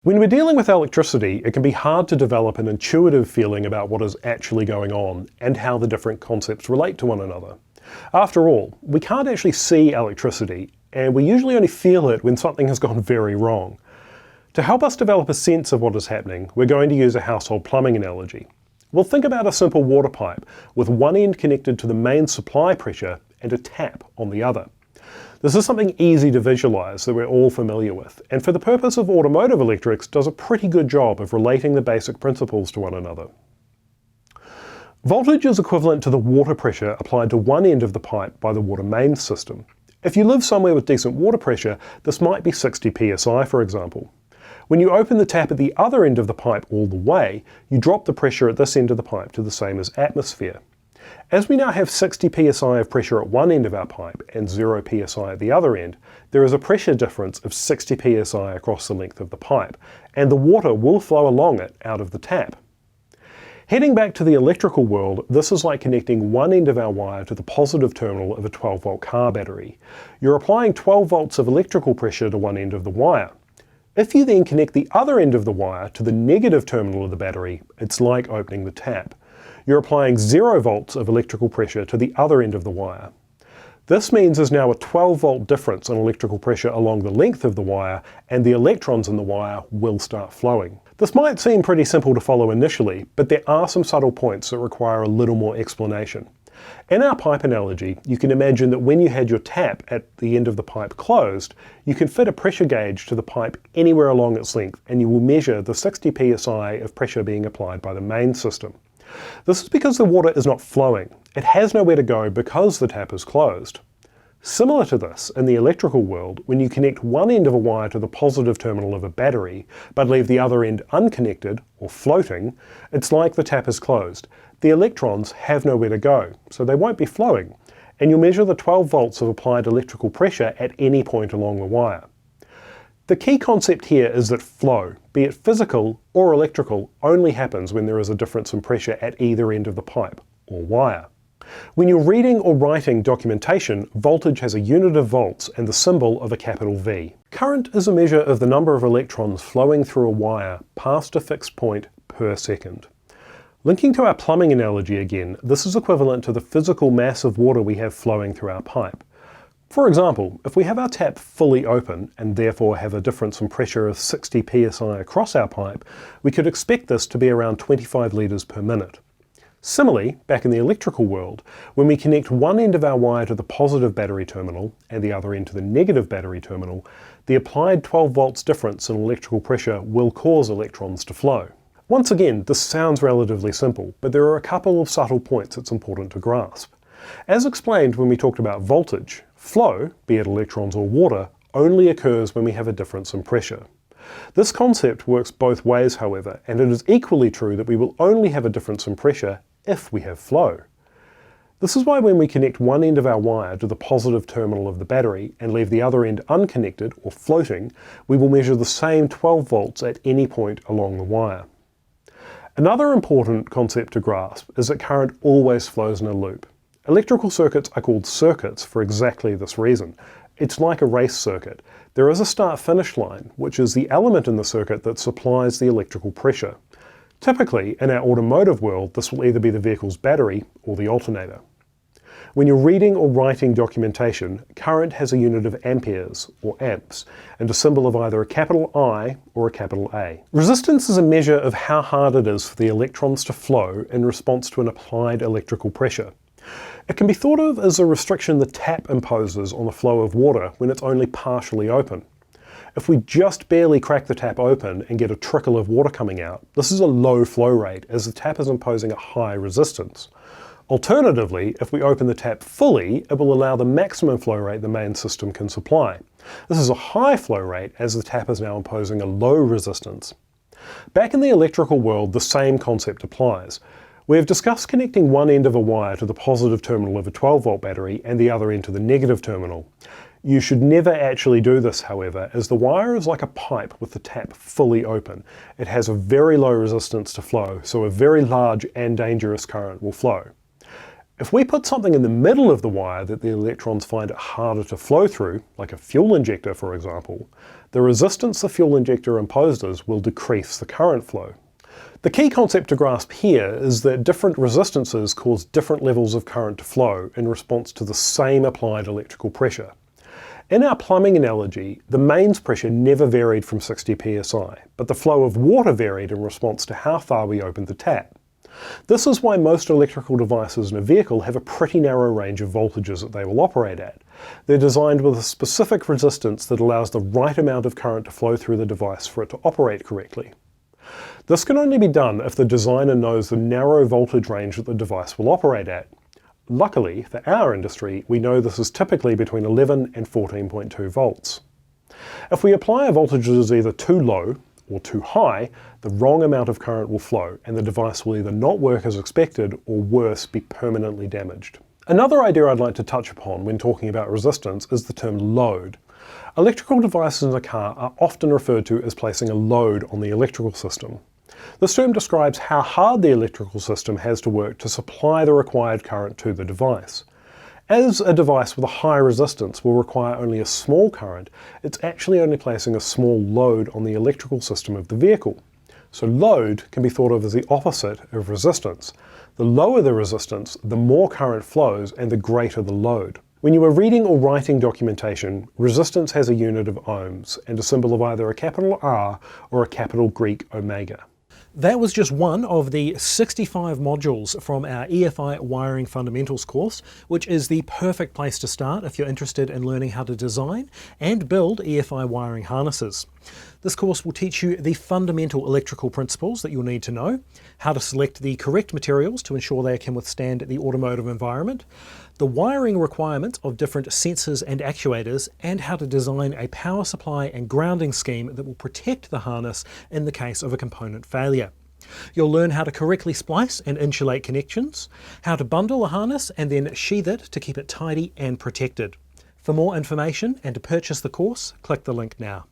When we're dealing with electricity, it can be hard to develop an intuitive feeling about what is actually going on and how the different concepts relate to one another. After all, we can't actually see electricity, and we usually only feel it when something has gone very wrong. To help us develop a sense of what is happening, we're going to use a household plumbing analogy. We'll think about a simple water pipe with one end connected to the main supply pressure and a tap on the other. This is something easy to visualize that we're all familiar with, and for the purpose of automotive electrics does a pretty good job of relating the basic principles to one another. Voltage is equivalent to the water pressure applied to one end of the pipe by the water main system. If you live somewhere with decent water pressure, this might be 60 psi, for example. When you open the tap at the other end of the pipe all the way, you drop the pressure at this end of the pipe to the same as atmosphere. As we now have 60 psi of pressure at one end of our pipe and 0 psi at the other end, there is a pressure difference of 60 psi across the length of the pipe, and the water will flow along it out of the tap. Heading back to the electrical world, this is like connecting one end of our wire to the positive terminal of a 12-volt car battery. You're applying 12 volts of electrical pressure to one end of the wire. If you then connect the other end of the wire to the negative terminal of the battery, it's like opening the tap. You're applying 0 volts of electrical pressure to the other end of the wire. This means there's now a 12-volt difference in electrical pressure along the length of the wire, and the electrons in the wire will start flowing. This might seem pretty simple to follow initially, but there are some subtle points that require a little more explanation. In our pipe analogy, you can imagine that when you had your tap at the end of the pipe closed, you can fit a pressure gauge to the pipe anywhere along its length, and you will measure the 60 psi of pressure being applied by the main system. This is because the water is not flowing. It has nowhere to go because the tap is closed. Similar to this, in the electrical world, when you connect one end of a wire to the positive terminal of a battery, but leave the other end unconnected, or floating, it's like the tap is closed. The electrons have nowhere to go, so they won't be flowing, and you'll measure the 12 volts of applied electrical pressure at any point along the wire. The key concept here is that flow, be it physical or electrical, only happens when there is a difference in pressure at either end of the pipe, or wire. When you're reading or writing documentation, voltage has a unit of volts and the symbol of a capital V. Current is a measure of the number of electrons flowing through a wire past a fixed point per second. Linking to our plumbing analogy again, this is equivalent to the physical mass of water we have flowing through our pipe. For example, if we have our tap fully open and therefore have a difference in pressure of 60 psi across our pipe, we could expect this to be around 25 litres per minute. Similarly, back in the electrical world, when we connect one end of our wire to the positive battery terminal and the other end to the negative battery terminal, the applied 12 volts difference in electrical pressure will cause electrons to flow. Once again, this sounds relatively simple, but there are a couple of subtle points it's important to grasp. As explained when we talked about voltage, flow, be it electrons or water, only occurs when we have a difference in pressure. This concept works both ways, however, and it is equally true that we will only have a difference in pressure if we have flow. This is why when we connect one end of our wire to the positive terminal of the battery and leave the other end unconnected or floating, we will measure the same 12 volts at any point along the wire. Another important concept to grasp is that current always flows in a loop. Electrical circuits are called circuits for exactly this reason. It's like a race circuit. There is a start-finish line, which is the element in the circuit that supplies the electrical pressure. Typically, in our automotive world, this will either be the vehicle's battery or the alternator. When you're reading or writing documentation, current has a unit of amperes, or amps, and a symbol of either a capital I or a capital A. Resistance is a measure of how hard it is for the electrons to flow in response to an applied electrical pressure. It can be thought of as a restriction the tap imposes on the flow of water when it's only partially open. If we just barely crack the tap open and get a trickle of water coming out, this is a low flow rate as the tap is imposing a high resistance. Alternatively, if we open the tap fully, it will allow the maximum flow rate the main system can supply. This is a high flow rate as the tap is now imposing a low resistance. Back in the electrical world, the same concept applies. We have discussed connecting one end of a wire to the positive terminal of a 12-volt battery and the other end to the negative terminal. You should never actually do this, however, as the wire is like a pipe with the tap fully open. It has a very low resistance to flow, so a very large and dangerous current will flow. If we put something in the middle of the wire that the electrons find it harder to flow through, like a fuel injector for example, the resistance the fuel injector imposes will decrease the current flow. The key concept to grasp here is that different resistances cause different levels of current to flow in response to the same applied electrical pressure. In our plumbing analogy, the mains pressure never varied from 60 psi, but the flow of water varied in response to how far we opened the tap. This is why most electrical devices in a vehicle have a pretty narrow range of voltages that they will operate at. They're designed with a specific resistance that allows the right amount of current to flow through the device for it to operate correctly. This can only be done if the designer knows the narrow voltage range that the device will operate at. Luckily, for our industry, we know this is typically between 11 and 14.2 volts. If we apply a voltage that is either too low or too high, the wrong amount of current will flow and the device will either not work as expected or worse, be permanently damaged. Another idea I'd like to touch upon when talking about resistance is the term load. Electrical devices in a car are often referred to as placing a load on the electrical system. This term describes how hard the electrical system has to work to supply the required current to the device. As a device with a high resistance will require only a small current, it's actually only placing a small load on the electrical system of the vehicle. So load can be thought of as the opposite of resistance. The lower the resistance, the more current flows and the greater the load. When you are reading or writing documentation, resistance has a unit of ohms and a symbol of either a capital R or a capital Greek omega. That was just one of the 65 modules from our EFI Wiring Fundamentals course, which is the perfect place to start if you're interested in learning how to design and build EFI wiring harnesses. This course will teach you the fundamental electrical principles that you'll need to know, how to select the correct materials to ensure they can withstand the automotive environment, the wiring requirements of different sensors and actuators, and how to design a power supply and grounding scheme that will protect the harness in the case of a component failure. You'll learn how to correctly splice and insulate connections, how to bundle a harness and then sheath it to keep it tidy and protected. For more information and to purchase the course, click the link now.